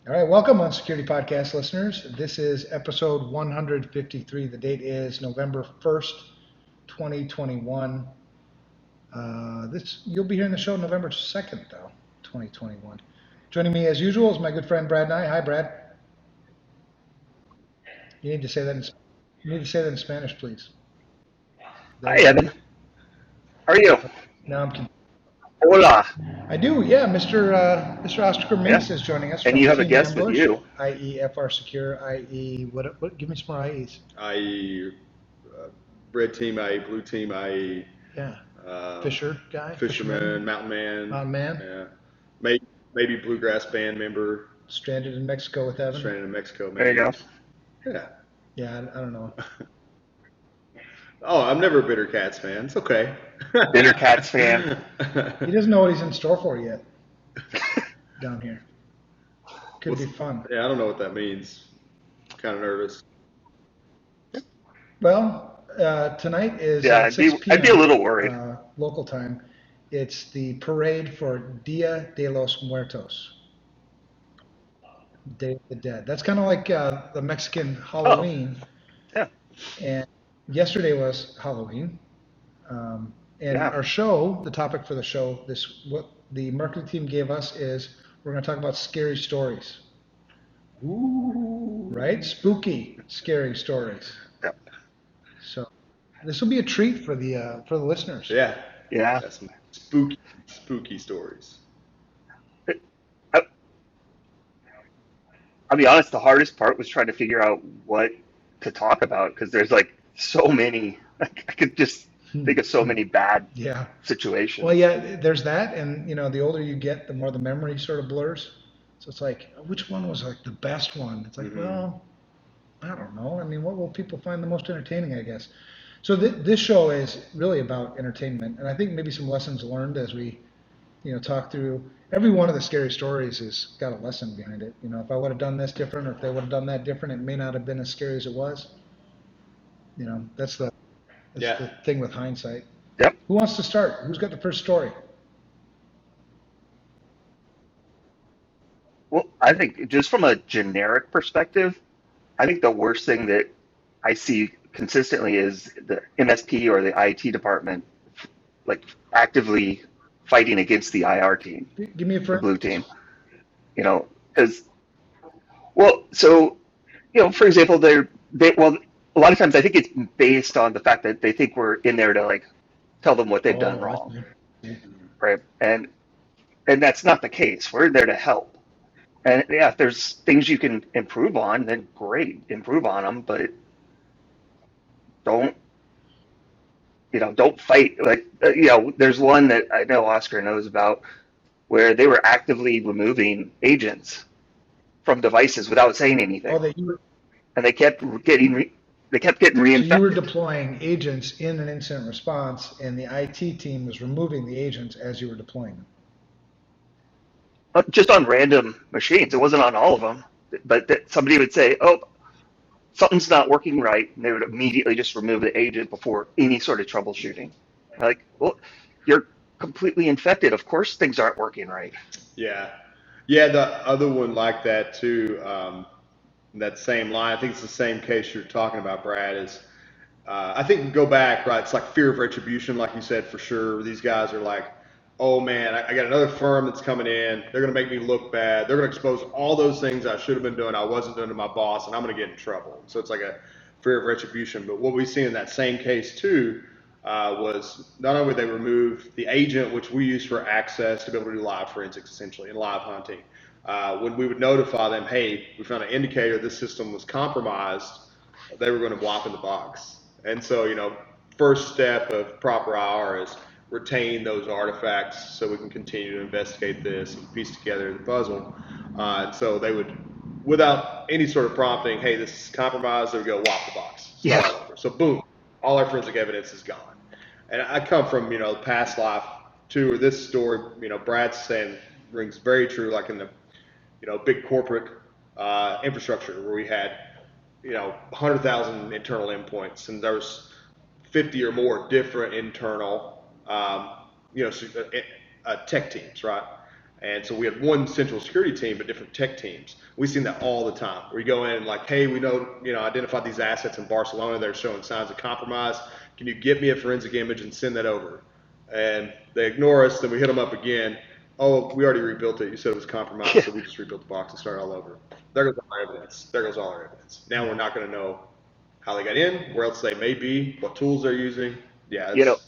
All right, welcome Unsecurity podcast listeners. This is episode 153. The date is November 1st, 2021. You'll be hearing the show November 2nd, though, 2021. Joining me as usual is my good friend Brad Nye. Hi, Brad. You need to say that in Spanish, please. There Hi, you go. Evan. How are you? Now I'm. Hola. I do, yeah. Mr. Oscar Yeah. Minks is joining us And from you have a Team guest with Ambush, you. i.e. FRSecure, i.e. What? Give me some more IEs. I.e. Red team, i.e. blue team, i.e. Yeah. Fisher guy. Fisherman, mountain man. Mountain man. Yeah. Maybe bluegrass band member. Stranded in Mexico with Evan. Stranded in Mexico. There you go. Yeah. Yeah, I don't know. Oh, I'm never a Bitter Cats fan. It's okay. Bitter Cats fan. He doesn't know what he's in store for yet. Down here. Could be fun. Yeah, I don't know what that means. Kind of nervous. Well, tonight is Yeah, at 6 p.m. I'd be a little worried. Local time. It's the parade for Dia de los Muertos. Day of the Dead. That's kind of like the Mexican Halloween. Yeah. And yesterday was Halloween. And Yeah. our show, the topic for the show, what the marketing team gave us is we're going to talk about scary stories. Ooh. Right? Spooky, scary stories. Yeah. So this will be a treat for the listeners. Yeah. Yeah. That's some spooky stories. I'll be honest, the hardest part was trying to figure out what to talk about because there's like so many. I could just think of so many bad Yeah. situations. Well, yeah, there's that, and the older you get, the more the memory sort of blurs. So it's like, which one was like the best one? It's like, well, I don't know. I mean, what will people find the most entertaining, I guess? So this show is really about entertainment, and I think maybe some lessons learned as we, talk through. Every one of the scary stories has got a lesson behind it. If I would have done this different, or if they would have done that different, it may not have been as scary as it was. That's the thing with hindsight. Yep. Who wants to start? Who's got the first story? Well, I think just from a generic perspective, I think the worst thing that I see consistently is the MSP or the IT department like actively fighting against the IR team, Give me a the friend. blue team. Because for example, a lot of times I think it's based on the fact that they think we're in there to like tell them what they've done wrong, right? And that's not the case. We're there to help. And yeah, if there's things you can improve on, then great, improve on them. But don't fight. There's one that I know Oscar knows about where they were actively removing agents from devices without saying anything, and they kept getting reinfected. So you were deploying agents in an incident response, and the IT team was removing the agents as you were deploying them. Just on random machines. It wasn't on all of them, but that somebody would say, "Oh, something's not working right," and they would immediately just remove the agent before any sort of troubleshooting. Like, well, you're completely infected. Of course, things aren't working right. Yeah. Yeah, the other one like that too, that same line, I think it's the same case you're talking about, Brad, is I think go back, right, it's like fear of retribution, like you said, for sure. These guys are like, oh man, I got another firm that's coming in. They're going to make me look bad. They're going to expose all those things I should have been doing, I wasn't doing to my boss, and I'm going to get in trouble. So it's like a fear of retribution. But what we've seen in that same case too was not only they removed the agent, which we use for access to be able to do live forensics essentially and live hunting. When we would notify them, hey, we found an indicator this system was compromised, they were going to wipe in the box. And so, first step of proper IR is retain those artifacts so we can continue to investigate this and piece together the puzzle. And so they would, without any sort of prompting, hey, this is compromised, they would go wipe the box. Yeah. So boom, all our forensic evidence is gone. And I come from, past life too, where this story, Brad's saying rings very true, like in the, big corporate infrastructure where we had, 100,000 internal endpoints, and there was 50 or more different internal, tech teams, right? And so we had one central security team, but different tech teams. We've seen that all the time. We go in and like, hey, we know, identified these assets in Barcelona. They're showing signs of compromise. Can you get me a forensic image and send that over? And they ignore us. Then we hit them up again. Oh, we already rebuilt it. You said it was compromised, so we just rebuilt the box and started all over. There goes all our evidence. There goes all our evidence. Now we're not going to know how they got in, where else they may be, what tools they're using. Yeah, it's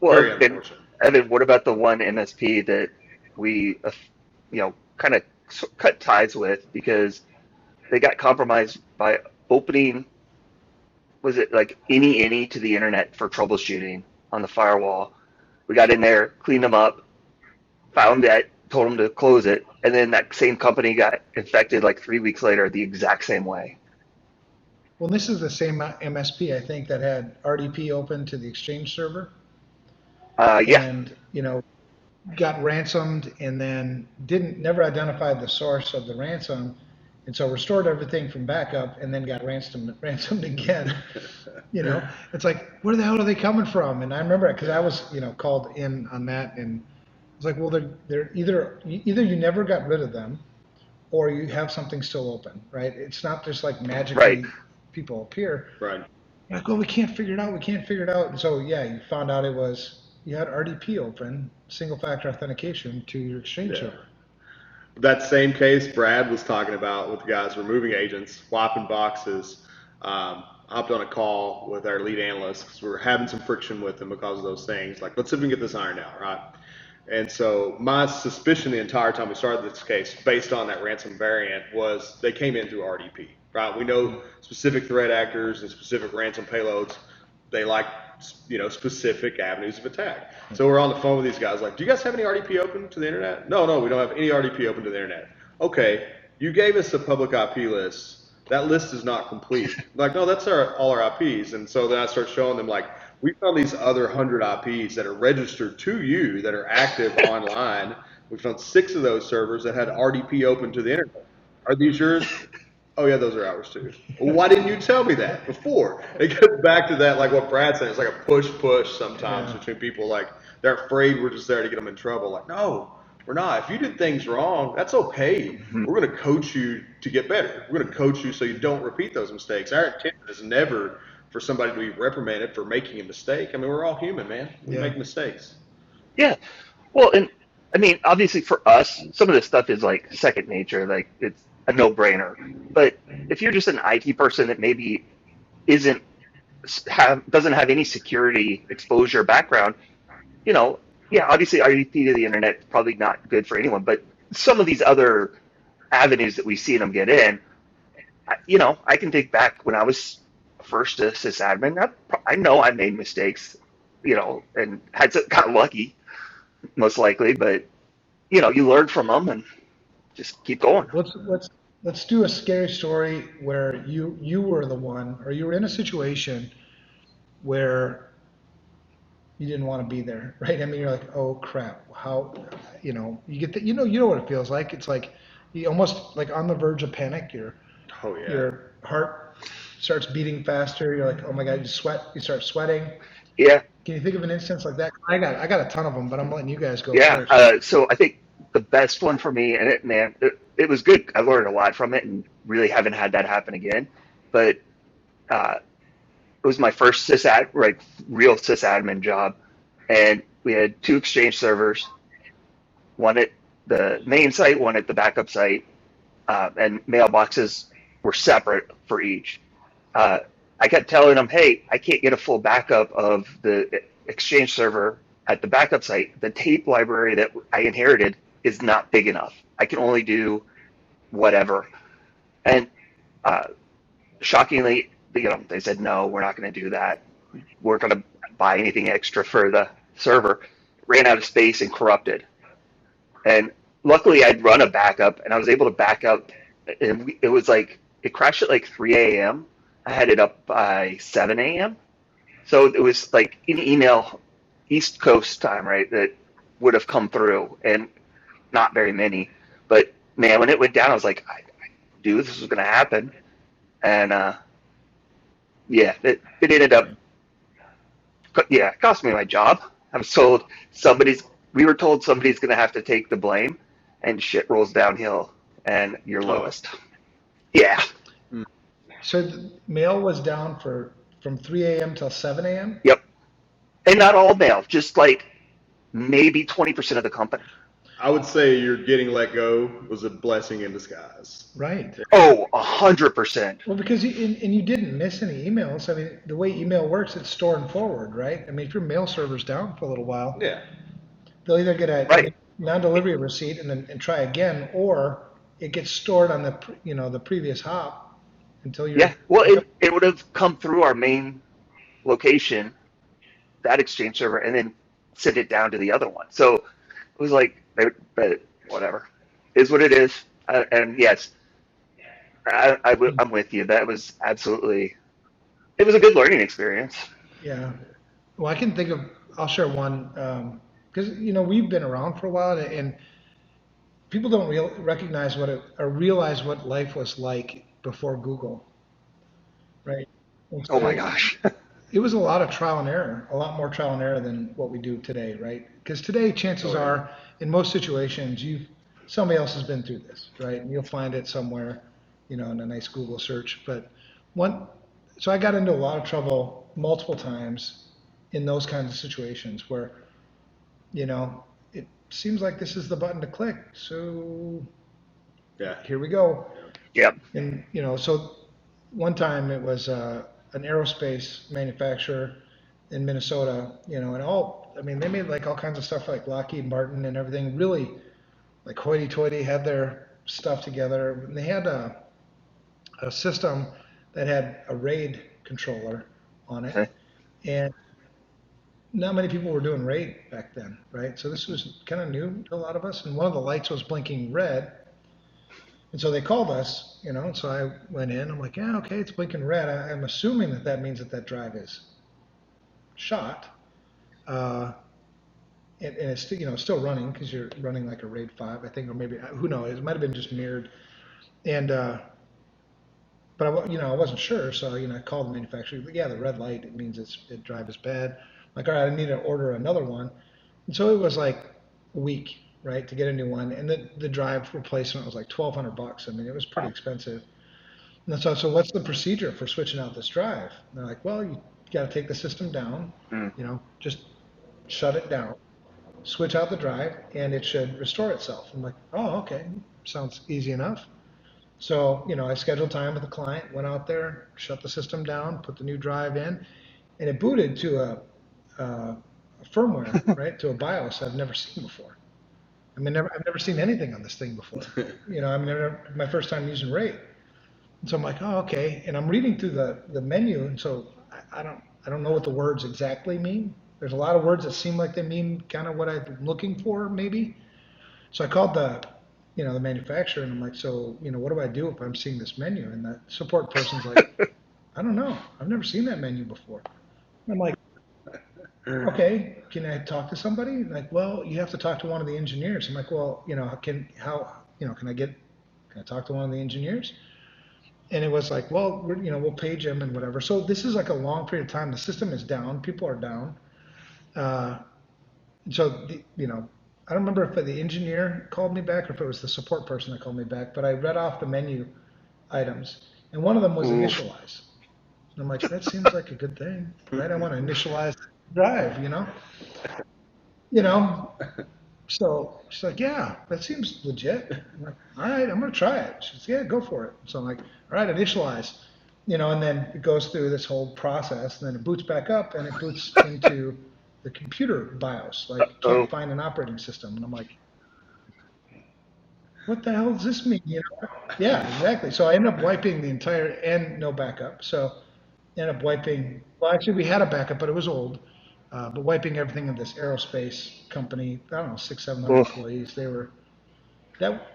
very unfortunate. And then what about the one MSP that we, kind of cut ties with because they got compromised by opening, was it like any to the internet for troubleshooting on the firewall? We got in there, cleaned them up, found that, told them to close it, and then that same company got infected like 3 weeks later the exact same way. Well, this is the same MSP, I think, that had RDP open to the Exchange server. Yeah. And, got ransomed and then never identified the source of the ransom. And so restored everything from backup and then got ransomed again. It's like, where the hell are they coming from? And I remember it because I was, called in on that, and it's like, well, they're either you never got rid of them or you have something still open, right? It's not just like magically people appear. Right. Like, well, we can't figure it out. We can't figure it out. And so, yeah, you found out you had RDP open, single factor authentication to your Exchange server. That same case Brad was talking about with the guys removing agents, swapping boxes, hopped on a call with our lead analyst because we were having some friction with them because of those things. Like, let's see if we can get this ironed out, right? And so my suspicion the entire time we started this case, based on that ransom variant, was they came in through RDP, right? We know specific threat actors and specific ransom payloads, they like, specific avenues of attack. So we're on the phone with these guys like, do you guys have any RDP open to the internet? No, we don't have any RDP open to the internet. Okay, you gave us a public IP list. That list is not complete. Like, no, that's all our IPs. And so then I start showing them like, we found these other 100 IPs that are registered to you that are active online. We found 6 of those servers that had RDP open to the internet. Are these yours? Oh yeah, those are ours too. Well, why didn't you tell me that before? It goes back to that, like what Brad said. It's like a push sometimes between people. Like they're afraid we're just there to get them in trouble. Like, no, we're not. If you did things wrong, that's okay. Mm-hmm. We're going to coach you to get better. We're going to coach you so you don't repeat those mistakes. Our intent is never for somebody to be reprimanded for making a mistake. I mean, we're all human, man. We make mistakes. Yeah. Well, and I mean, obviously for us, some of this stuff is like second nature. Like it's a no-brainer. But if you're just an IT person that maybe doesn't have any security exposure background, obviously RDP to the internet is probably not good for anyone. But some of these other avenues that we've seen them get in, I can think back when I was first a sysadmin. I know I made mistakes, and got lucky, most likely. But you learn from them and just keep going. Let's do a scary story where you were the one, or you were in a situation where you didn't want to be there, right? I mean, you're like, oh crap, how, you get that, you know what it feels like. It's like you almost like on the verge of panic. Your heart starts beating faster. You're like, oh my God, you start sweating. Yeah. Can you think of an instance like that? I got a ton of them, but I'm letting you guys go first. Yeah. So I think the best one for me, and it was good. I learned a lot from it, and really haven't had that happen again. But it was my first real sysadmin job, and we had 2 Exchange servers, one at the main site, one at the backup site, and mailboxes were separate for each. I kept telling them, hey, I can't get a full backup of the Exchange server at the backup site. The tape library that I inherited is not big enough. I can only do whatever. And shockingly, they said, no, we're not going to do that. We're going to buy anything extra for the server. Ran out of space and corrupted. And luckily, I'd run a backup, and I was able to back up. And it was like, it crashed at like 3 a.m. I had it up by 7 a.m. So it was like an email East Coast time, right, that would have come through, and not very many. But, man, when it went down, I was like, I knew this was going to happen. And, it ended up, it cost me my job. I was told somebody's we were told somebody's going to have to take the blame, and shit rolls downhill, and you're Oh. lowest. Yeah. So the mail was down from 3 a.m. till 7 a.m. Yep. And not all mail, just like maybe 20% of the company. I would say your getting let go was a blessing in disguise. Right. Oh, 100%. Well, because and you didn't miss any emails. I mean, the way email works, it's store and forward, right? I mean, if your mail server's down for a little while, Yeah. they'll either get a Right. non-delivery receipt and try again, or it gets stored on the previous hop until you're. Yeah. Well, it would have come through our main location, that Exchange server, and then sent it down to the other one. So it was like, but whatever, is what it is. And yes, I'm with you. That was absolutely, it was a good learning experience. Yeah. Well, I can think of. I'll share one because we've been around for a while, and people don't recognize or realize what life was like before Google, right? And Oh my so gosh. it was a lot of trial and error, a lot more trial and error than what we do today, right? Because today, chances Oh, yeah. are, in most situations, somebody else has been through this, right? And you'll find it somewhere, in a nice Google search. But one, so I got into a lot of trouble multiple times in those kinds of situations where, it seems like this is the button to click. So Yeah. here we go. Yep. And, so one time it was an aerospace manufacturer in Minnesota, I mean, they made like all kinds of stuff like Lockheed Martin and everything, really like hoity-toity, had their stuff together. And they had a system that had a RAID controller on it. Okay. And not many people were doing RAID back then, right? So this was kind of new to a lot of us. And one of the lights was blinking red. And so they called us, and so I went in. I'm like, yeah, okay, it's blinking red. I'm assuming that means that drive is shot. Uh, and it's still running because you're running like a RAID 5, I think, or maybe, who knows? It might have been just mirrored. And, but I wasn't sure. So, I called the manufacturer. Yeah, the red light, it means it drive is bad. I'm like, all right, I need to order another one. And so it was like a week, right, to get a new one. And the drive replacement was like $1,200. I mean, it was pretty expensive. And so what's the procedure for switching out this drive? And they're like, well, you got to take the system down, Mm. just shut it down, switch out the drive, and it should restore itself. I'm like, oh, okay, sounds easy enough. So, I scheduled time with the client, went out there, shut the system down, put the new drive in, and it booted to a firmware, right, to a BIOS I've never seen before. I mean, I've never seen anything on this thing before. I mean, my first time using RAID. And so I'm like, oh, okay. And I'm reading through the menu, and so I don't know what the words exactly mean. There's a lot of words that seem like they mean kind of what I'm looking for, maybe. So I called the manufacturer, and I'm like, so, what do I do if I'm seeing this menu? And the support person's like, I don't know. I've never seen that menu before. And I'm like, okay, can I talk to somebody? Like, well, you have to talk to one of the engineers. I'm like, well, can I talk to one of the engineers? And it was like, well, we'll page him and whatever. So this is like a long period of time. The system is down. People are down. Uh, so, I don't remember if the engineer called me back or if it was the support person that called me back, but I read off the menu items, and one of them was Ooh. initialize. And I'm like, that seems like a good thing, right? I want to initialize the drive, So she's like, yeah, that seems legit. I'm like, all right, I'm gonna try it. She says, yeah, go for it. So I'm like, all right, initialize, and then it goes through this whole process, and then it boots back up, and it boots into the computer BIOS. Like, Oh. can't find an operating system, and I'm like, what the hell does this mean? Yeah, exactly. So I ended up wiping the entire and no backup. So ended up wiping. Well, actually, we had a backup, but it was old. But wiping everything in this aerospace company, I don't know, 700 Oof. employees.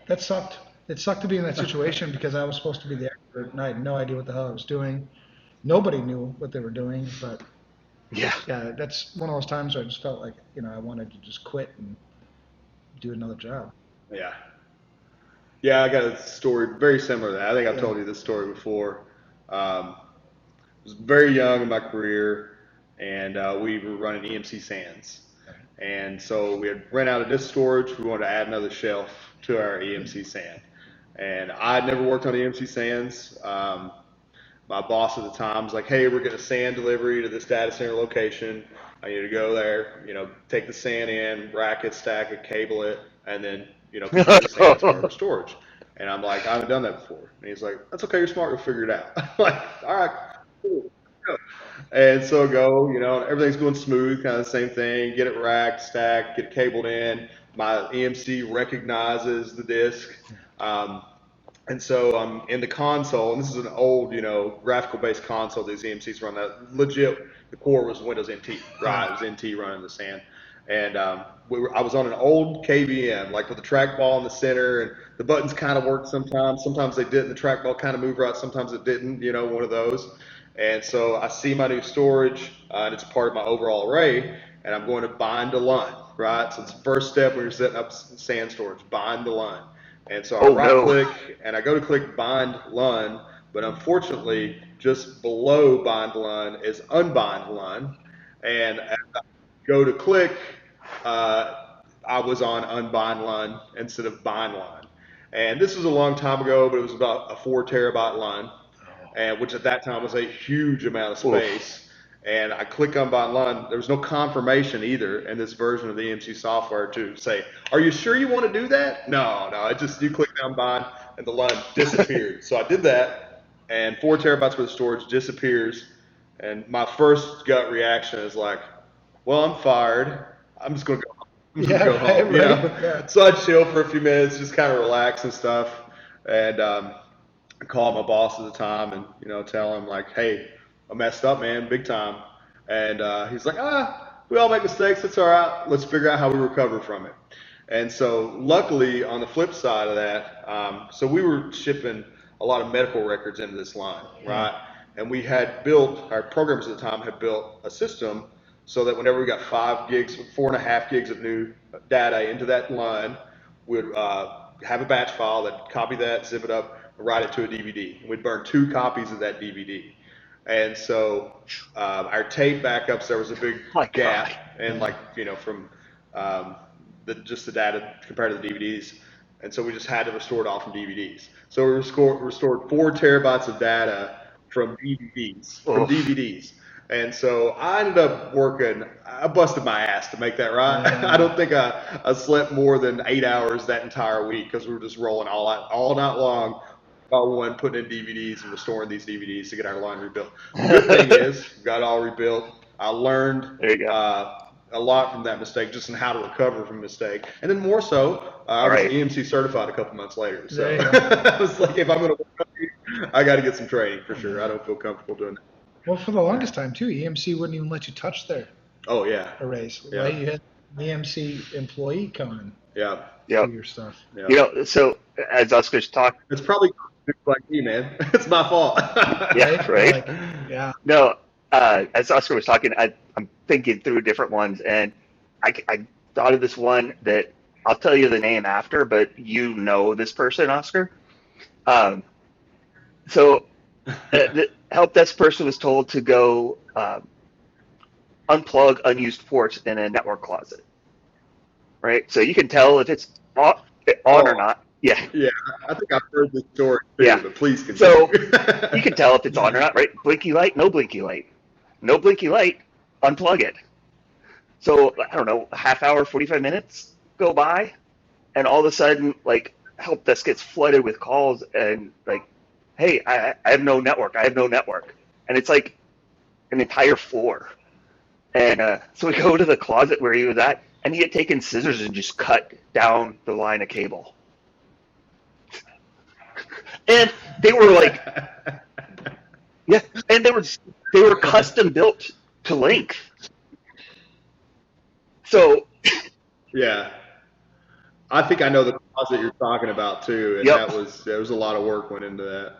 That sucked. It sucked to be in that situation because I was supposed to be the expert and I had no idea what the hell I was doing. Nobody knew what they were doing, but Yeah. yeah, that's one of those times where I just felt like, I wanted to just quit and do another job. Yeah. Yeah, I got a story very similar to that. I think I've Yeah. told you this story before. I was very young in my career, and we were running EMC Sands. And so we had ran out of disk storage. We wanted to add another shelf to our EMC SAN. And I'd never worked on EMC SANs. My boss at the time was like, "Hey, we're getting a SAN delivery to this data center location. I need to go there, take the SAN in, rack it, stack it, cable it, and then, configure the SAN to our storage." And I'm like, "I haven't done that before." And he's like, "That's okay, you're smart, you'll figure it out." I'm like, "All right, cool." And so everything's going smooth, kind of the same thing. Get it racked, stacked, get it cabled in. My EMC recognizes the disk. And so I'm in the console, and this is an old, graphical-based console these EMCs run. That legit, the core was Windows NT, right? It was NT running the SAN. And I was on an old KVM, like with the trackball in the center, and the buttons kind of worked sometimes. Sometimes they didn't. The trackball kind of moved right. Sometimes it didn't, one of those. And so I see my new storage, and it's part of my overall array, and I'm going to bind to LUN, right? So it's the first step when you're setting up SAN storage, bind to LUN. And so I right click and I go to click bind LUN, but unfortunately just below bind LUN is unbind LUN. And as I go to click, I was on unbind LUN instead of bind LUN. And this was a long time ago, but it was about a 4 terabyte LUN, and which at that time was a huge amount of space. Oof. And I click on bind LUN. There was no confirmation either in this version of the EMC software to say, "Are you sure you want to do that?" No, it just, you click down bind and the LUN disappeared. So I did that, and 4 terabytes worth of storage disappears. And my first gut reaction is like, well, I'm fired. I'm just going to go home. Go home, right. So I chill for a few minutes, just kind of relax and stuff. And I call my boss at the time and, tell him like, "Hey, I messed up, man, big time." And he's like, "We all make mistakes. It's all right. Let's figure out how we recover from it." And so luckily on the flip side of that, so we were shipping a lot of medical records into this line, right? And we had built, our programmers at the time had built a system so that whenever we got 4.5 gigs of new data into that line, we'd have a batch file that copy that, zip it up, write it to a DVD. And we'd burn 2 copies of that DVD. And so our tape backups, there was a big gap, and from just the data compared to the DVDs, and so we just had to restore it all from DVDs. So we restored 4 terabytes of data from DVDs. And so I ended up I busted my ass to make that right. Yeah. I don't think I slept more than 8 hours that entire week because we were just rolling all night long. One putting in DVDs and restoring these DVDs to get our line rebuilt. The good thing is, we got it all rebuilt. I learned a lot from that mistake, just in how to recover from a mistake. And then more so, I was EMC certified a couple months later. So I was like, if I'm going to work, I got to get some training for sure. I don't feel comfortable doing that. Well, for the longest time too, EMC wouldn't even let you touch their arrays. Yeah. Right? You had an EMC employee come and do your stuff. Yeah. So as Oscar's talking, it's probably like me, man. It's my fault. Right? No, as Oscar was talking, I'm thinking through different ones, and I thought of this one that I'll tell you the name after, but this person, Oscar. So the help desk person was told to go unplug unused ports in a network closet. Right? So you can tell if it's on or not. Yeah, I think I've heard this story too, but please continue. So you can tell if it's on or not, right? Blinky light, no blinky light. No blinky light, unplug it. So, I don't know, a half hour, 45 minutes go by, and all of a sudden, help desk gets flooded with calls and "Hey, I have no network. And it's like an entire floor. And so we go to the closet where he was at, and he had taken scissors and just cut down the line of cable. And they were and they were custom built to length. So yeah, I think I know the closet you're talking about too, and there was a lot of work went into that.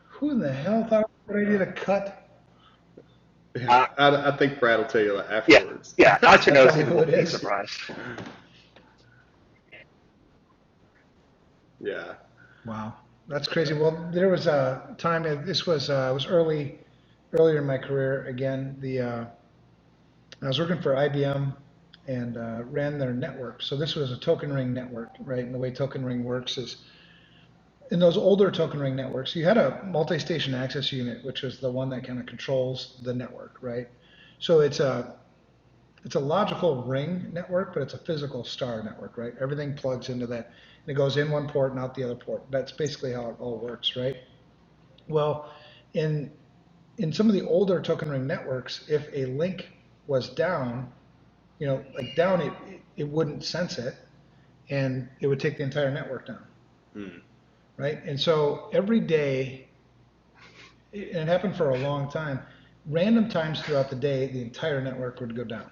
Who in the hell thought it was a good idea to cut? I think Brad will tell you that afterwards. Yeah, Oscar knows he won't be surprised. Yeah. Wow. That's crazy. Well, there was a time. This was earlier in my career. Again, I was working for IBM, and ran their network. So this was a token ring network, right? And the way token ring works is in those older token ring networks, you had a multi-station access unit, which was the one that kind of controls the network, right? So it's a logical ring network, but it's a physical star network, right? Everything plugs into that, and it goes in one port and out the other port. That's basically how it all works, right? Well, in some of the older token ring networks, if a link was down, like down, it wouldn't sense it, and it would take the entire network down, right? And so every day, and it happened for a long time, random times throughout the day, the entire network would go down.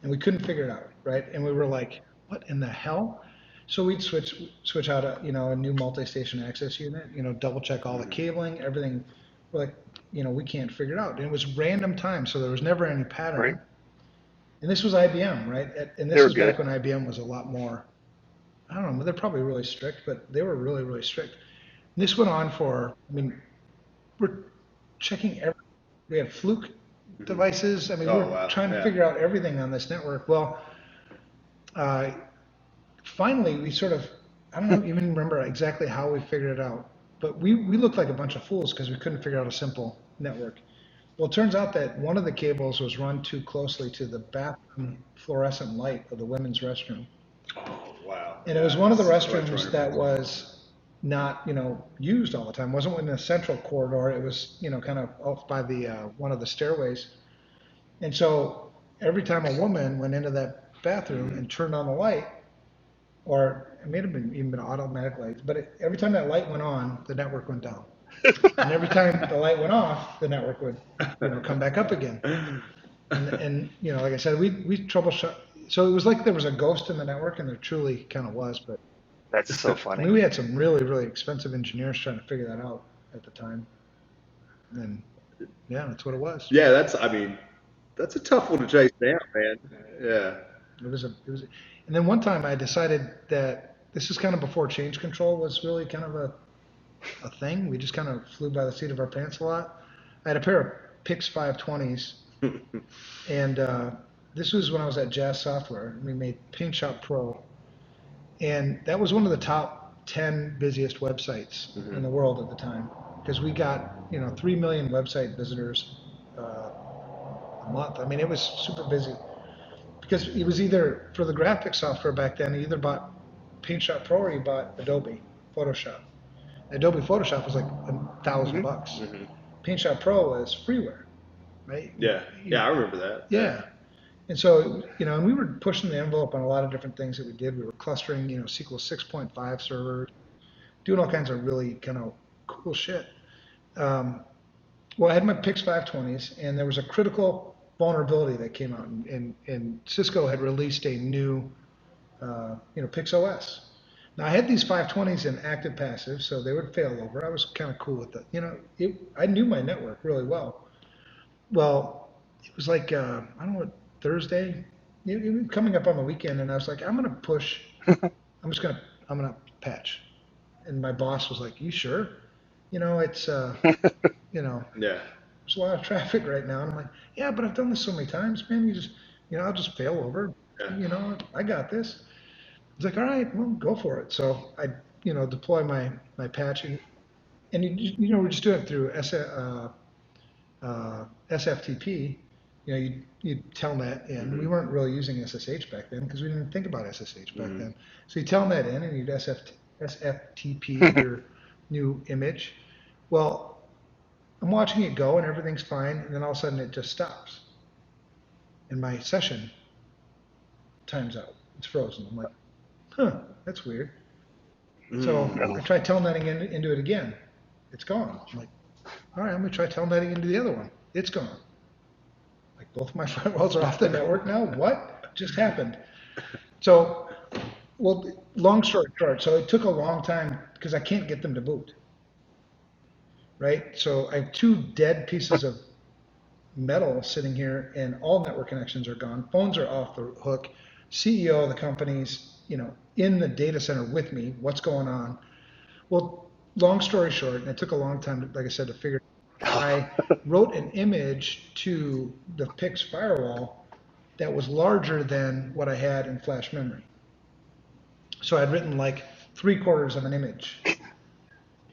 And we couldn't figure it out, right? And we were like, what in the hell? So we'd switch out a new multi-station access unit, double check all the cabling, everything. We're like, we can't figure it out. And it was random time, so there was never any pattern. Right. And this was IBM, right? And this is back when IBM was a lot more, I don't know, they're probably really strict, but they were really, really strict. And this went on for, we're checking we had fluke devices. We're trying to figure out everything on this network. Well, finally, we sort of, I don't even remember exactly how we figured it out, but we looked like a bunch of fools because we couldn't figure out a simple network. Well, it turns out that one of the cables was run too closely to the bathroom fluorescent light of the women's restroom. Oh, wow. And it was one of the restrooms that was not, used all the time. It wasn't in the central corridor. It was, kind of off by the one of the stairways. And so every time a woman went into that bathroom and turned on the light, or it may have even been automatic lights, but every time that light went on, the network went down. And every time the light went off, the network would come back up again. And like I said, we troubleshot. So it was like there was a ghost in the network, and there truly kind of was. But that's so funny. We had some really, really expensive engineers trying to figure that out at the time. And yeah, that's what it was. Yeah, that's a tough one to chase down, man. Yeah. It was, and then one time I decided that this is kind of before change control was really kind of a thing. We just kind of flew by the seat of our pants a lot. I had a pair of Pix 520s, and this was when I was at Jazz Software. We made Paint Shop Pro, and that was one of the top 10 busiest websites in the world at the time, because we got 3 million website visitors a month. It was super busy, because it was either, for the graphic software back then, you either bought Paint Shop Pro or you bought Adobe Photoshop. Adobe Photoshop was like $1,000. Paint Shop Pro was freeware, right? Yeah, I remember that. Yeah. And so, and we were pushing the envelope on a lot of different things that we did. We were clustering, SQL 6.5 servers, doing all kinds of really kind of cool shit. Well, I had my Pix 520s, and there was a critical vulnerability that came out, and Cisco had released a new, Pix OS. Now, I had these 520s in active passive, so they would fail over. I was kind of cool with it. I knew my network really well. Well, it was like, I don't know, Thursday, coming up on the weekend, and I was like, I'm going to push, I'm going to patch. And my boss was like, you sure? It's, yeah, there's a lot of traffic right now. And I'm like, yeah, but I've done this so many times, man. You just, I'll just fail over. Yeah. I got this. He's like, all right, well, go for it. So I, deploy my patching, and we're just doing it through SFTP. You telnet in. We weren't really using SSH back then because we didn't think about SSH back then. So you telnet in and you'd SFTP your new image. Well, I'm watching it go and everything's fine, and then all of a sudden it just stops, and my session times out. It's frozen. I'm like, huh, that's weird. So I try telnetting into it again. It's gone. I'm like, all right, I'm gonna try telnetting into the other one. It's gone. Like, both of my firewalls are off the network now. What just happened? So, well, long story short, so it took a long time because I can't get them to boot. Right? So I have 2 dead pieces of metal sitting here, and all network connections are gone. Phones are off the hook. CEO of the company's, in the data center with me. What's going on? Well, long story short, and it took a long time, like I said, to figure it out. I wrote an image to the Pix firewall that was larger than what I had in flash memory. So I'd written like 3/4 of an image,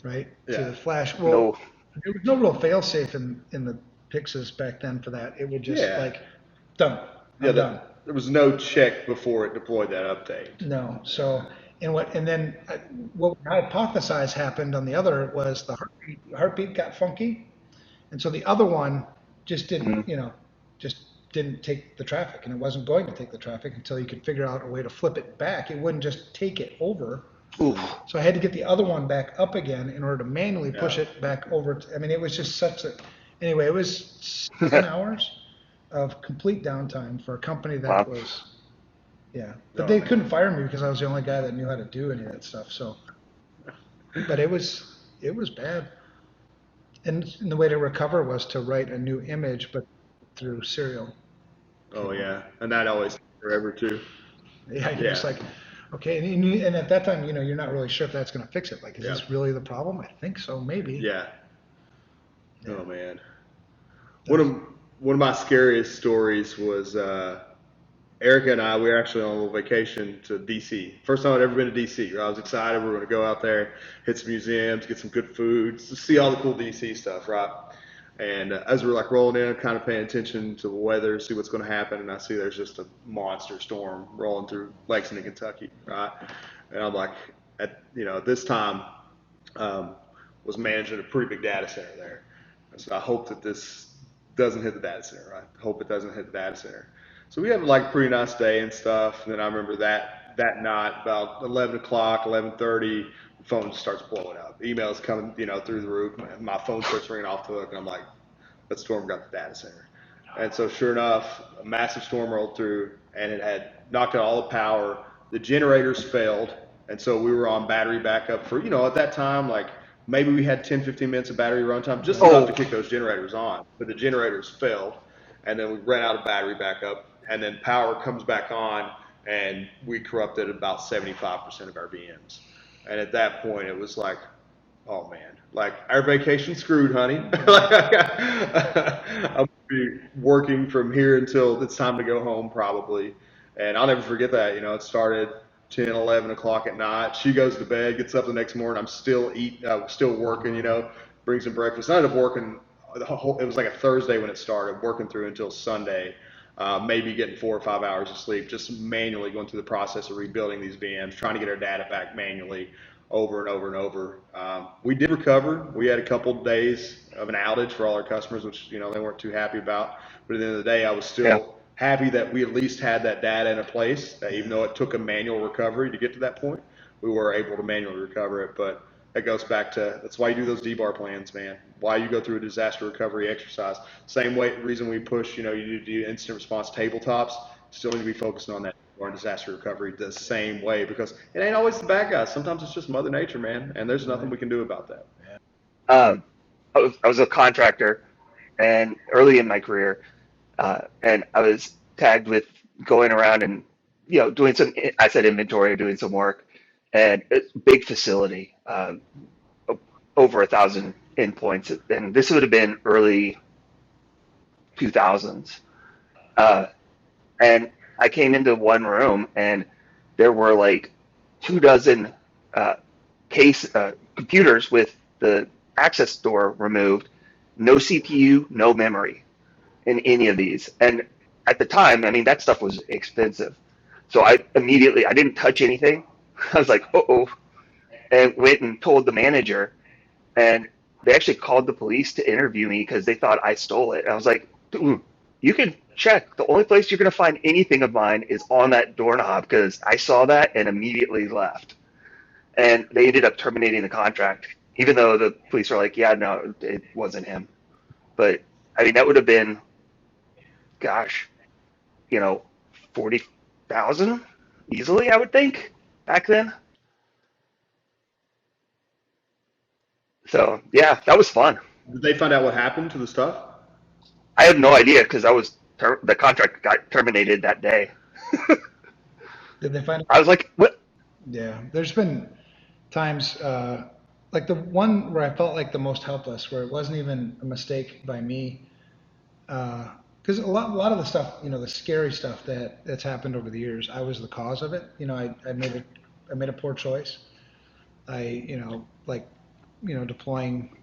right, to the flash. Well, No. there was no real fail-safe in the Pixes back then for that. It would just like, done, I'm done. There was no check before it deployed that update. No. So, and then what I hypothesized happened on the other was the heartbeat got funky, and so the other one just didn't, just didn't take the traffic, and it wasn't going to take the traffic until you could figure out a way to flip it back. It wouldn't just take it over. Oof. So I had to get the other one back up again in order to manually push it back over. I mean, it was just such a, anyway, it was 7 hours of complete downtime for a company that was, but they couldn't fire me because I was the only guy that knew how to do any of that stuff. So, but it was bad. And the way to recover was to write a new image, but through serial. Oh yeah, and that always takes forever too. Yeah, you're just like, okay, and at that time, you're not really sure if that's going to fix it. Like, is this really the problem? I think so, maybe. Yeah. Oh man. One of my scariest stories was Erica and I. We were actually on a little vacation to DC. First time I'd ever been to DC. I was excited. We were going to go out there, hit some museums, get some good food, see all the cool DC stuff, right? And as we're like rolling in, kind of paying attention to the weather, see what's going to happen, and I see there's just a monster storm rolling through Lexington, Kentucky, right? And I'm like, at this time, was managing a pretty big data center there. And so I hope that this doesn't hit the data center, right? I hope it doesn't hit the data center. So we have like a pretty nice day and stuff. And then I remember that night, about 11 o'clock, 11:30, the phone starts blowing up. Emails coming, through the roof. My phone starts ringing off the hook, and I'm like, that storm got the data center. And so sure enough, a massive storm rolled through, and it had knocked out all the power. The generators failed, and so we were on battery backup for, at that time, like maybe we had 10, 15 minutes of battery runtime, just enough to kick those generators on. But the generators failed, and then we ran out of battery backup, and then power comes back on, and we corrupted about 75% of our VMs. And at that point, it was like, oh man, like our vacation screwed, honey. I'll be working from here until it's time to go home probably. And I'll never forget that, it started 10, 11 o'clock at night. She goes to bed, gets up the next morning. I'm still still working, bring some breakfast. I ended up working it was like a Thursday when it started, working through until Sunday. Maybe getting 4 or 5 hours of sleep, just manually going through the process of rebuilding these VMs, trying to get our data back manually over and over and over. We did recover. We had a couple of days of an outage for all our customers, which, they weren't too happy about. But at the end of the day, I was still happy that we at least had that data in a place, that even though it took a manual recovery to get to that point, we were able to manually recover it. But that goes back to, that's why you do those DBAR plans, man. Why you go through a disaster recovery exercise. Same reason we push, you do incident response tabletops, still need to be focusing on that or disaster recovery the same way, because it ain't always the bad guys. Sometimes it's just Mother Nature, man, and there's nothing we can do about that. I was a contractor, and early in my career, and I was tagged with going around and doing some, I said inventory, doing some work, and it's a big facility, over 1,000 endpoints, and this would have been early 2000s, and I came into one room and there were like 24 computers with the access door removed, no CPU, no memory in any of these. And at the time, I mean, that stuff was expensive. So I didn't touch anything. I was like, uh-oh, and went and told the manager, and they actually called the police to interview me because they thought I stole it. And I was like, dude, you can check. The only place you're going to find anything of mine is on that doorknob, because I saw that and immediately left. And they ended up terminating the contract, even though the police were like, yeah, no, it wasn't him. But I mean, that would have been, gosh, 40,000 easily, I would think, back then. So yeah, that was fun. Did they find out what happened to the stuff? I have no idea, because the contract got terminated that day. Did they find? I was like, what? Yeah, there's been times like the one where I felt like the most helpless, where it wasn't even a mistake by me, because because a lot of the stuff, the scary stuff that's happened over the years, I was the cause of it. I made a poor choice. Like, deploying,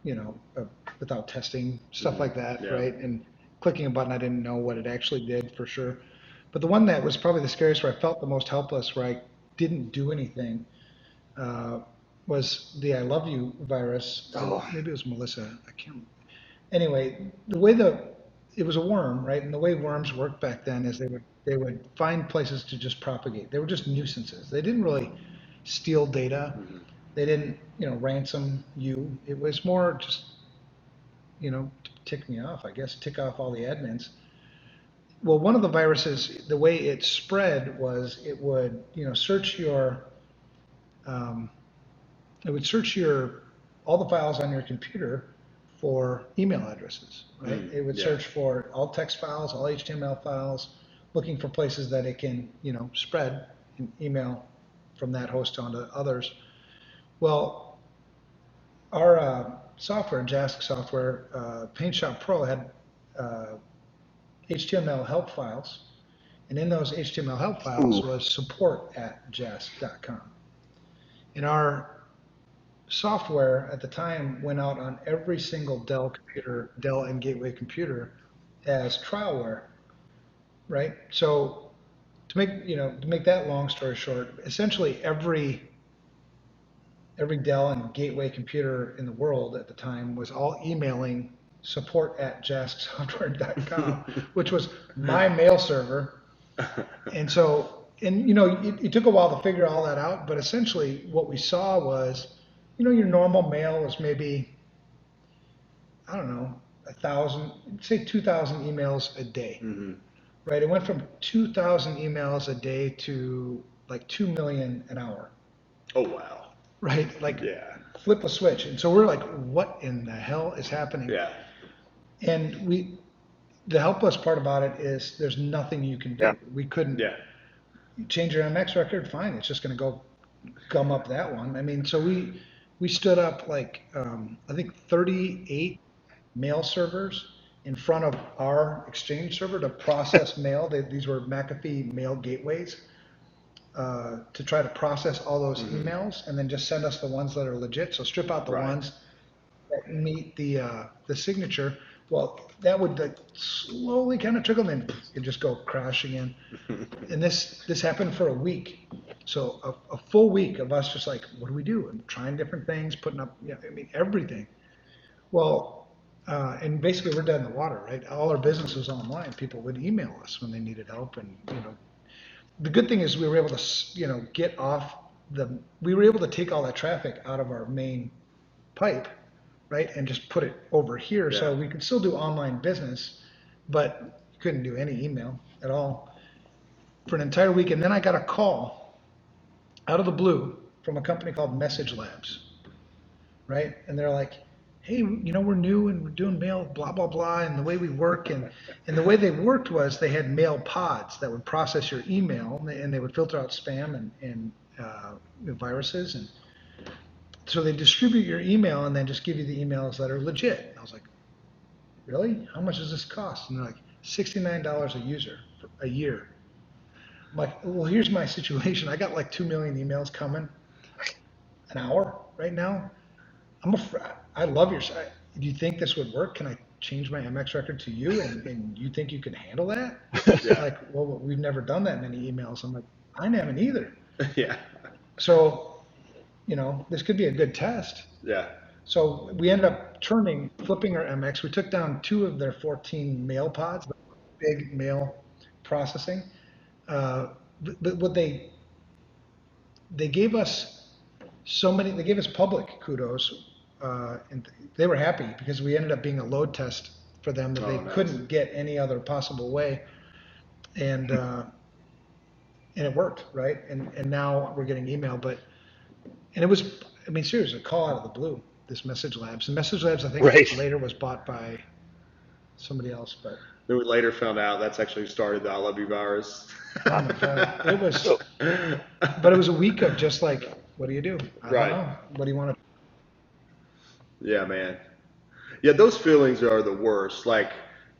uh, without testing, stuff like that, Yeah. right? And clicking a button, I didn't know what it actually did for sure. But the one that was probably the scariest, where I felt the most helpless, where I didn't do anything, uh, was the "I love you" virus. Oh, Maybe it was Melissa. I can't. Anyway, it was a worm, right? And the way worms worked back then is they would find places to just propagate. They were just nuisances. They didn't really steal data. They didn't, ransom you. It was more just, to tick me off, I guess, tick off all the admins. Well, one of the viruses, the way it spread was it would, um, it would search all the files on your computer for email addresses, right? It would Yeah. search for all text files, all HTML files, looking for places that it can, spread an email from that host onto others. Well, our software, JASK software, Paint Shop Pro had HTML help files, and in those HTML help files ooh. was support@jask.com. And our software at the time went out on every single Dell computer, Dell and Gateway computer, as trialware, right? So to make that long story short, essentially every Dell and Gateway computer in the world at the time was all emailing support@jasksoftware.com, which was my mail server. And so, it took a while to figure all that out, but essentially what we saw was, your normal mail was maybe, I don't know, 1,000, say 2,000 emails a day, right? It went from 2,000 emails a day to like 2 million an hour, Oh, wow. right? Like, Yeah. flip a switch. And so we're like, what in the hell is happening? Yeah. And the helpless part about it is there's nothing you can do. Yeah. We couldn't Yeah. change your MX record, fine. It's just going to go gum up that one. I mean, so we stood up like I think 38 mail servers in front of our Exchange server to process mail. These were McAfee mail gateways to try to process all those emails and then just send us the ones that are legit. So strip out the Right. ones that meet the signature. Well, that would like slowly kind of trickle, and then it just go crashing in. And this happened for a week. So a full week of us just like, what do we do? And trying different things, putting up, everything. Well, and basically we're dead in the water, right? All our business was online. People would email us when they needed help, and the good thing is we were able to, we were able to take all that traffic out of our main pipe, right, and just put it over here. So Yeah. we could still do online business, but you couldn't do any email at all for an entire week. And then I got a call out of the blue from a company called Message Labs, right? And they're like, hey, we're new and we're doing mail, blah, blah, blah. And the way we work and the way they worked was they had mail pods that would process your email, and they would filter out spam and viruses. And so they distribute your email and then just give you the emails that are legit. And I was like, really? How much does this cost? And they're like, $69 a user for a year. I'm like, well, here's my situation. I got like 2 million emails coming an hour right now. I love your site. Do you think this would work? Can I change my MX record to you? And you think you can handle that? Yeah. Like, well, we've never done that many emails. I'm like, I haven't either. Yeah. So, this could be a good test. Yeah. So we ended up flipping our MX. We took down 2 of their 14 mail pods, big mail processing. But what they gave us they gave us public kudos, and they were happy because we ended up being a load test for them that they nice. couldn't get any other possible way. And it worked, right? And now we're getting email, and it was, I mean, seriously, a call out of the blue, this Message Labs. And Message Labs, I think, Right. later was bought by somebody else, but Then we later found out that's actually started the I Love You virus. oh my God, it was, but it was a week of just like, what do you do? I Right. don't know. What do you want to? Yeah, man. Yeah, those feelings are the worst. Like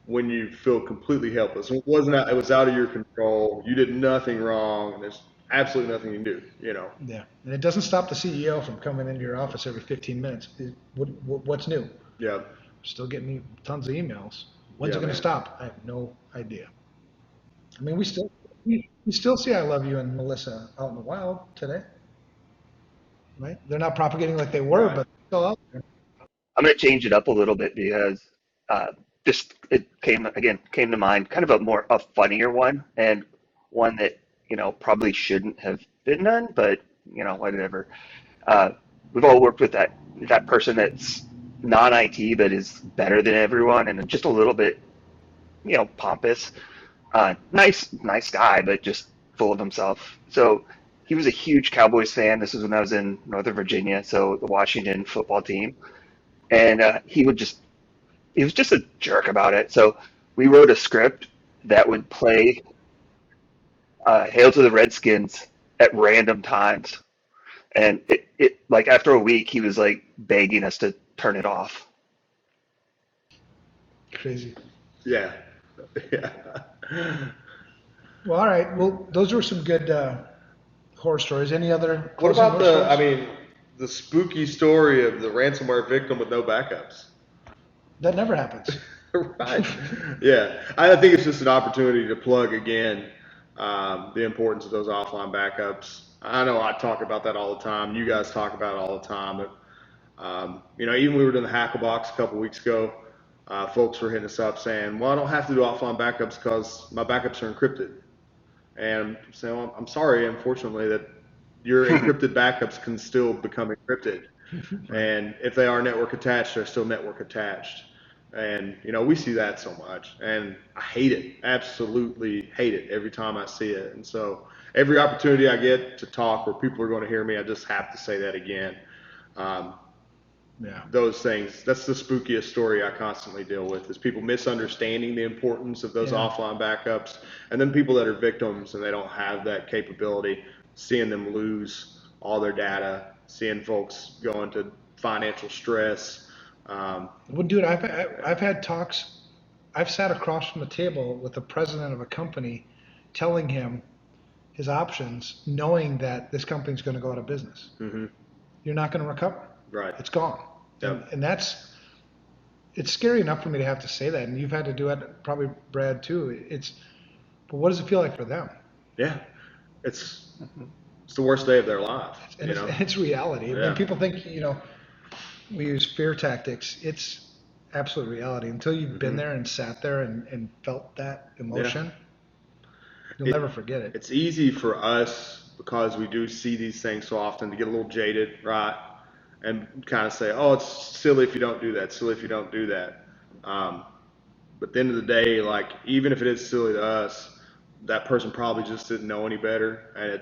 when you feel completely helpless. It wasn't out, it was out of your control. You did nothing wrong, and there's absolutely nothing you can do, you know. Yeah, and it doesn't stop the CEO from coming into your office every 15 minutes. What's new? Yeah. Still getting tons of emails. When's Yeah, it going to man. stop? I have no idea. I mean, we still see I love you and Melissa out in the wild today, right? They're not propagating like they were, Right. but they're still out there. I'm going to change it up a little bit because just it came to mind kind of a funnier one, and one that probably shouldn't have been done, but whatever. Uh, we've all worked with that person that's non-IT but is better than everyone and just a little bit pompous. Nice guy, but just full of himself. So he was a huge Cowboys fan. This was when I was in Northern Virginia, so the Washington football team, and he was just a jerk about it. So we wrote a script that would play "Hail to the Redskins" at random times, and it like after a week, he was like begging us to turn it off. Crazy. Yeah. Yeah. Well, all right. Well, those were some good horror stories. Any other What closing about horror stories? the spooky story of the ransomware victim with no backups? That never happens. Right. Yeah. I think it's just an opportunity to plug again the importance of those offline backups. I know I talk about that all the time. You guys talk about it all the time. But, even we were doing the Hackle Box a couple weeks ago. Folks were hitting us up saying, well, I don't have to do offline backups because my backups are encrypted. And saying, well, I'm sorry, unfortunately, that your encrypted backups can still become encrypted. Right. And if they are network attached, they're still network attached. And, we see that so much. And I hate it, absolutely hate it every time I see it. And so every opportunity I get to talk where people are going to hear me, I just have to say that again. Um, Yeah. those things, that's the spookiest story I constantly deal with, is people misunderstanding the importance of those Yeah. offline backups, and then people that are victims and they don't have that capability, seeing them lose all their data, seeing folks go into financial stress. Well, dude, I've had talks. I've sat across from the table with the president of a company, telling him his options, knowing that this company's going to go out of business. Mm-hmm. You're not going to recover. Right. It's gone. Yep. And it's scary enough for me to have to say that. And you've had to do it, probably Brad too. But what does it feel like for them? Yeah, it's it's the worst day of their life. And it's reality. Yeah. When people think, we use fear tactics, it's absolute reality. Until you've been there and sat there and felt that emotion, you'll never forget it. It's easy for us, because we do see these things so often, to get a little jaded, right? And kind of say, oh, it's silly if you don't do that, silly if you don't do that. But at the end of the day, like, even if it is silly to us, that person probably just didn't know any better, and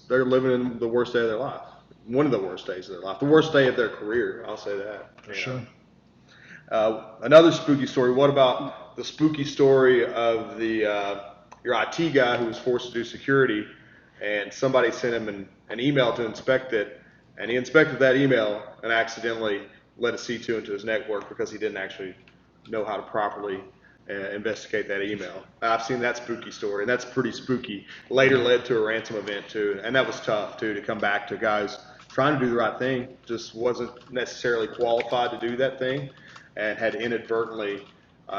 they're living in the worst day of their life, one of the worst days of their life, the worst day of their career. I'll say that. For sure. Another spooky story. What about the spooky story of your IT guy who was forced to do security, and somebody sent him an email to inspect it, and he inspected that email and accidentally let a C2 into his network because he didn't actually know how to properly investigate that email. I've seen that spooky story, and that's pretty spooky. Later led to a ransom event too, and that was tough too, to come back to guys trying to do the right thing, just wasn't necessarily qualified to do that thing, and had inadvertently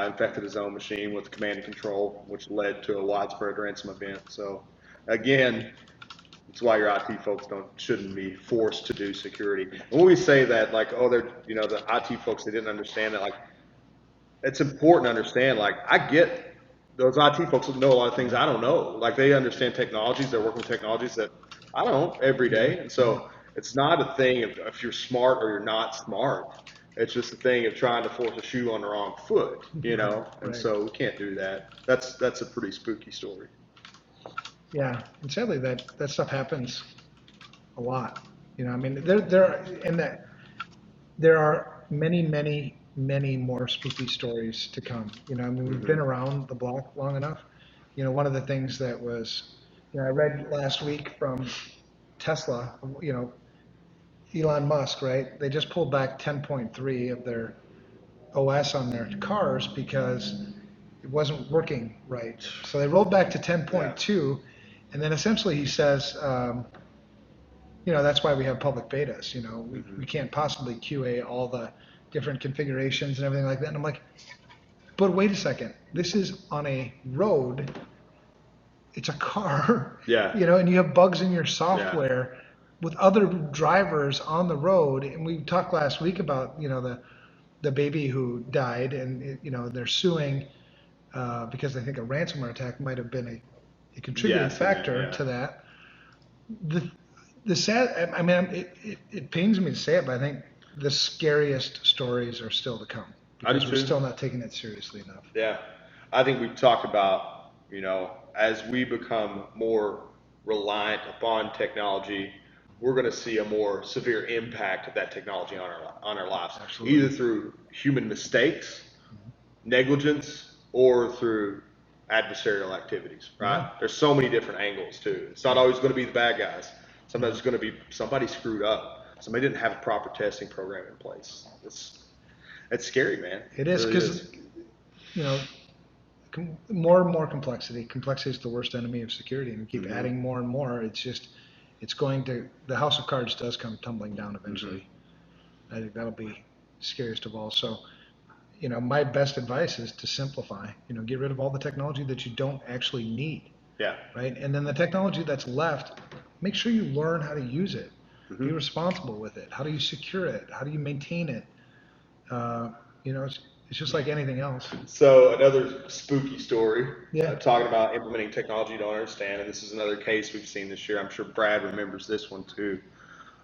infected his own machine with command and control, which led to a widespread ransom event. So again, it's why your IT folks shouldn't be forced to do security. And when we say that, like, oh, they're, the IT folks, they didn't understand that, like, it's important to understand, like, I get those IT folks know a lot of things I don't know. Like, they understand technologies, they're working with technologies that I don't every day. And so it's not a thing of if you're smart or you're not smart. It's just a thing of trying to force a shoe on the wrong foot, And Right. so we can't do that. That's a pretty spooky story. Yeah, and sadly that stuff happens a lot. I mean, there are many more spooky stories to come. I mean, we've been around the block long enough. One of the things that was, I read last week from Tesla, Elon Musk, right? They just pulled back 10.3 of their OS on their cars because it wasn't working right. So they rolled back to 10.2, and then essentially he says, that's why we have public betas. We can't possibly QA all the different configurations and everything like that. And I'm like, but wait a second, this is on a road. It's a car, Yeah. And you have bugs in your software with other drivers on the road. And we talked last week about, the baby who died, and they're suing because they think a ransomware attack might have been a contributing factor to that. The sad, I mean, it pains me to say it, but I think the scariest stories are still to come because we're still not taking it seriously enough. Yeah, I think we've talked about, as we become more reliant upon technology, we're going to see a more severe impact of that technology on our lives, Absolutely. either through human mistakes, negligence, or through adversarial activities, right? Yeah. There's so many different angles too. It's not always going to be the bad guys. Sometimes it's going to be somebody screwed up. Somebody didn't have a proper testing program in place. It's scary, man. It is because, more and more complexity. Complexity is the worst enemy of security, and we keep adding more and more. The house of cards does come tumbling down eventually. I think that'll be scariest of all. So, my best advice is to simplify. Get rid of all the technology that you don't actually need. Yeah. Right. And then the technology that's left, make sure you learn how to use it. Be responsible with it. How do you secure it? How do you maintain it? It's just like anything else. So another spooky story. Yeah. Talking about implementing technology you don't understand, and this is another case we've seen this year. I'm sure Brad remembers this one too.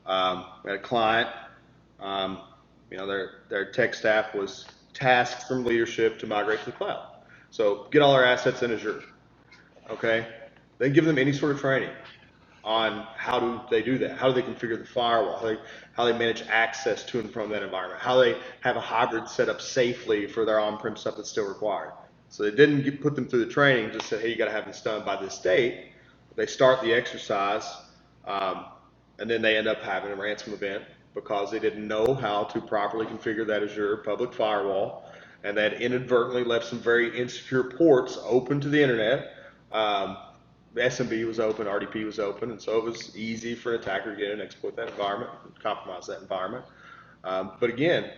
We had a client. Their tech staff was tasked from leadership to migrate to the cloud. So get all our assets in Azure. Okay. Then give them any sort of training on how do they do that, how do they configure the firewall, how they manage access to and from that environment, how they have a hybrid set up safely for their on-prem stuff that's still required. So they didn't put them through the training, just said, hey, you got to have this done by this date. They start the exercise, and then they end up having a ransom event because they didn't know how to properly configure that Azure public firewall, and they had inadvertently left some very insecure ports open to the internet. SMB was open, RDP was open, and so it was easy for an attacker to get in and exploit that environment and compromise that environment. But again,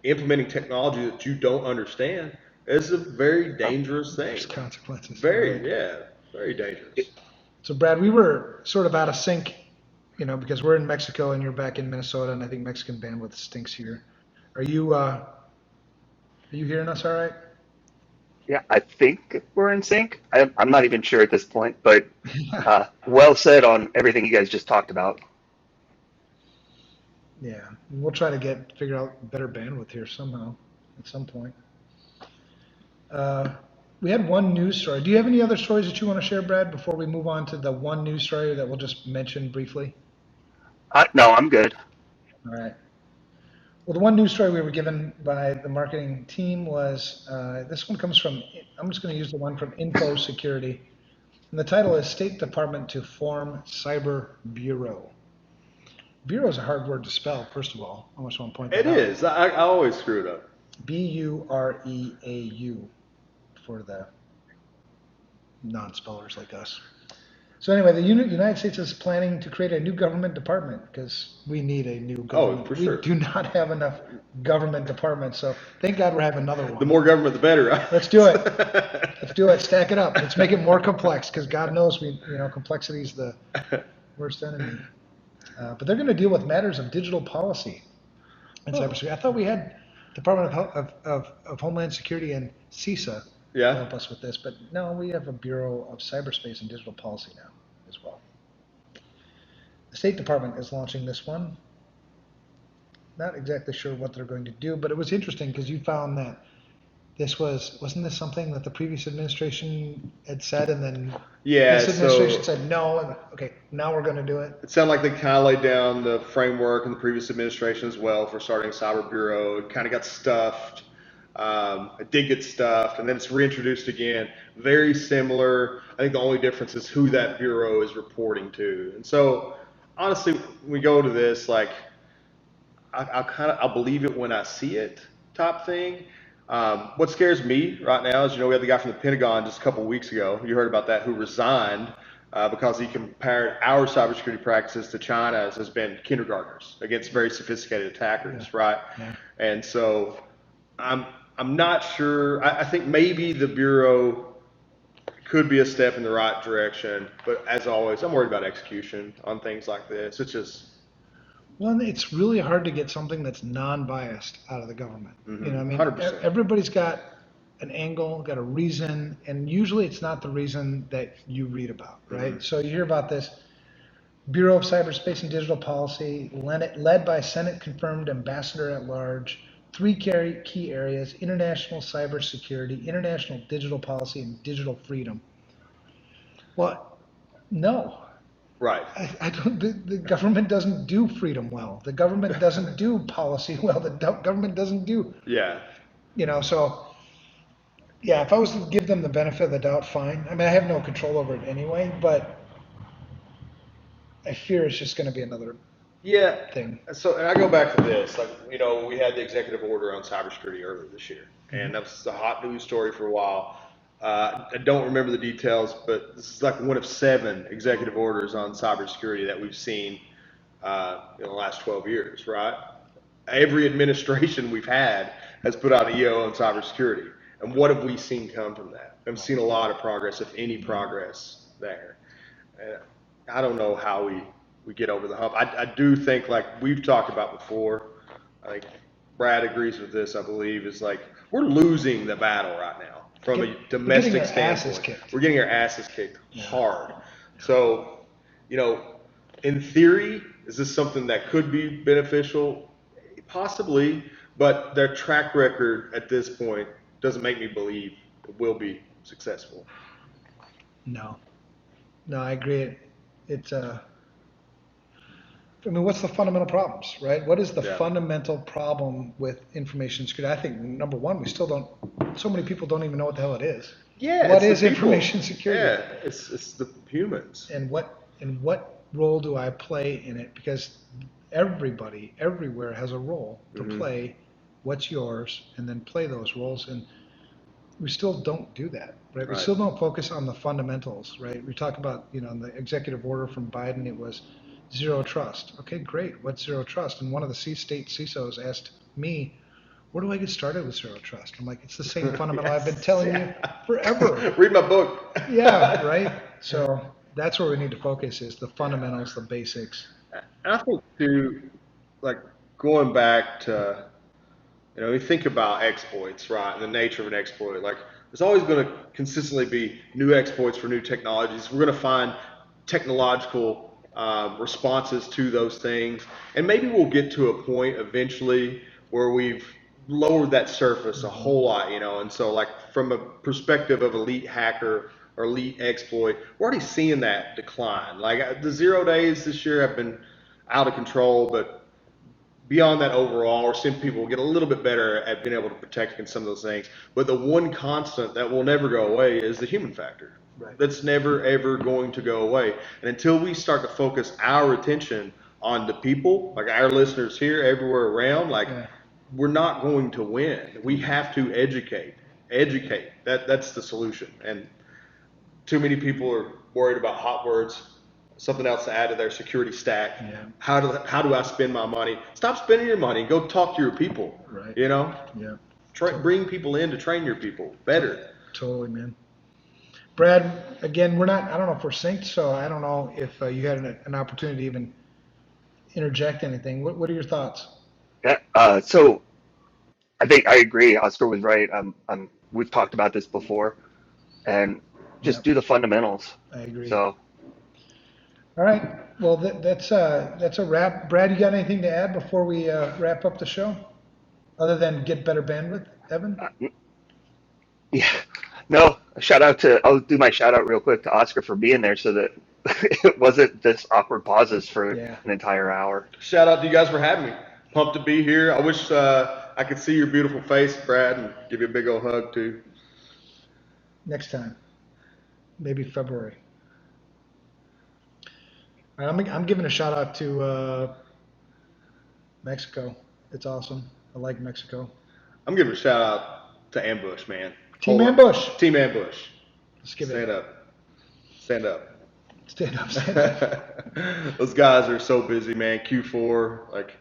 implementing technology that you don't understand is a very dangerous thing. There's consequences. Very dangerous. So Brad, we were sort of out of sync, because we're in Mexico and you're back in Minnesota, and I think Mexican bandwidth stinks here. Are you hearing us all right? Yeah, I think we're in sync. I'm not even sure at this point, but well said on everything you guys just talked about. Yeah, we'll try to figure out better bandwidth here somehow at some point. We had one news story. Do you have any other stories that you want to share, Brad, before we move on to the one news story that we'll just mention briefly? No, I'm good. All right. Well, the one news story we were given by the marketing team was, this one comes from, I'm just going to use the one from Infosecurity. And the title is State Department to Form Cyber Bureau. Bureau is a hard word to spell, first of all. I just want to point that out. It is. I always screw it up. Bureau for the non-spellers like us. So anyway, the United States is planning to create a new government department because we need a new government. Oh, for sure. We do not have enough government departments, so thank God we're having another one. The more government, the better, right? Let's do it. Let's do it. Stack it up. Let's make it more complex because God knows complexity is the worst enemy. But they're going to deal with matters of digital policy and cybersecurity. I thought we had Department of Homeland Security and CISA to help us with this, but no, we have a Bureau of Cyberspace and Digital Policy now as well. The State Department is launching this one. Not exactly sure what they're going to do, but it was interesting because you found that wasn't this something that the previous administration had said, and then this administration said no, and okay, now we're going to do it? It sounded like they kind of laid down the framework in the previous administration as well for starting Cyber Bureau. It kind of got stuffed. It did get stuffed, and then it's reintroduced again. Very similar. I think the only difference is who that bureau is reporting to. And so, honestly, when we go to this, like, I'll believe it when I see it type thing. What scares me right now is, we had the guy from the Pentagon just a couple weeks ago. You heard about that, who resigned because he compared our cybersecurity practices to China's has been kindergartners against very sophisticated attackers, right? Yeah. And so I'm not sure. I think maybe the Bureau could be a step in the right direction, but as always, I'm worried about execution on things like this. It's just Well, it's really hard to get something that's non-biased out of the government. You know, I mean, 100%. everybody's got an angle, got a reason, and usually it's not the reason that you read about, right? So you hear about this Bureau of Cyberspace and Digital Policy, led by Senate-confirmed Ambassador at Large, three key areas: international cybersecurity, international digital policy, and digital freedom. Well, no. right. I don't. The government doesn't do freedom well. The government doesn't do policy well. The government doesn't do. Yeah. So yeah. If I was to give them the benefit of the doubt, fine. I mean, I have no control over it anyway, but I fear it's just going to be another Yeah. thing. So, and I go back to this, like, we had the executive order on cybersecurity earlier this year, and that was a hot news story for a while. I don't remember the details, but this is like one of 7 executive orders on cybersecurity that we've seen in the last 12 years, right? Every administration we've had has put out an EO on cybersecurity. And what have we seen come from that? I've seen a lot of progress, if any progress there. And I don't know how we get over the hump. I do think, like we've talked about before, like Brad agrees with this, I believe, is like we're losing the battle right now from a domestic standpoint. We're getting our asses kicked hard. So, in theory, is this something that could be beneficial? Possibly, but their track record at this point doesn't make me believe it will be successful. No, I agree. It's I mean, what's the fundamental problems, right? What is the fundamental problem with information security? I think number one, we still don't. So many people don't even know what the hell it is. Yeah. What is information security? Yeah, it's the humans. And what role do I play in it? Because everybody, everywhere has a role to play. What's yours, and then play those roles. And we still don't do that, right? We still don't focus on the fundamentals, right? We talk about, in the executive order from Biden, it was zero trust. Okay, great. What's zero trust? And one of the state CISOs asked me, where do I get started with zero trust? I'm like, it's the same fundamental I've been telling you forever. Read my book. Yeah, right? So that's where we need to focus, is the fundamentals, the basics. I think too, like going back to, we think about exploits, right? And the nature of an exploit. Like there's always going to consistently be new exploits for new technologies. We're going to find technological responses to those things. And maybe we'll get to a point eventually where we've lowered that surface a whole lot, and so like from a perspective of elite hacker or elite exploit, we're already seeing that decline. Like the 0 days this year have been out of control, but beyond that overall, we're seeing people get a little bit better at being able to protect against some of those things. But the one constant that will never go away is the human factor. Right. That's never, ever going to go away. And until we start to focus our attention on the people, like our listeners here, everywhere around, we're not going to win. We have to educate. That's the solution. And too many people are worried about hot words, something else to add to their security stack. Yeah. How do I spend my money? Stop spending your money. Go talk to your people. Right. Yeah. Bring people in to train your people better. Totally, man. Brad, again, I don't know if we're synced, so I don't know if you had an opportunity to even interject anything. What are your thoughts? Yeah. So I think I agree. Oscar was right. We've talked about this before, and just do the fundamentals. I agree. So. All right. Well, that's a wrap. Brad, you got anything to add before we wrap up the show, other than get better bandwidth, Evan? Yeah. No. I'll do my shout out real quick to Oscar for being there, so that it wasn't this awkward pauses for an entire hour. Shout out to you guys for having me. Pumped to be here. I wish I could see your beautiful face, Brad, and give you a big old hug too. Next time, maybe February. All right, I'm giving a shout out to Mexico. It's awesome. I like Mexico. I'm giving a shout out to Ambush, man. Team Ambush. Team Ambush. Let's give Stand it. up. Stand up. Stand up. Stand up. Those guys are so busy, man. Q4, like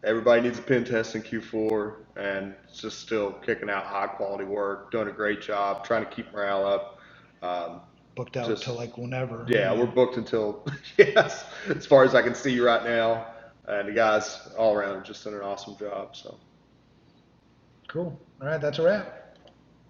everybody needs a pen test in Q4, and it's just still kicking out high quality work, doing a great job, trying to keep morale up. Booked out till like whenever. Yeah, we're booked until yes, as far as I can see right now, and the guys all around are just doing an awesome job. So cool. All right, that's a wrap.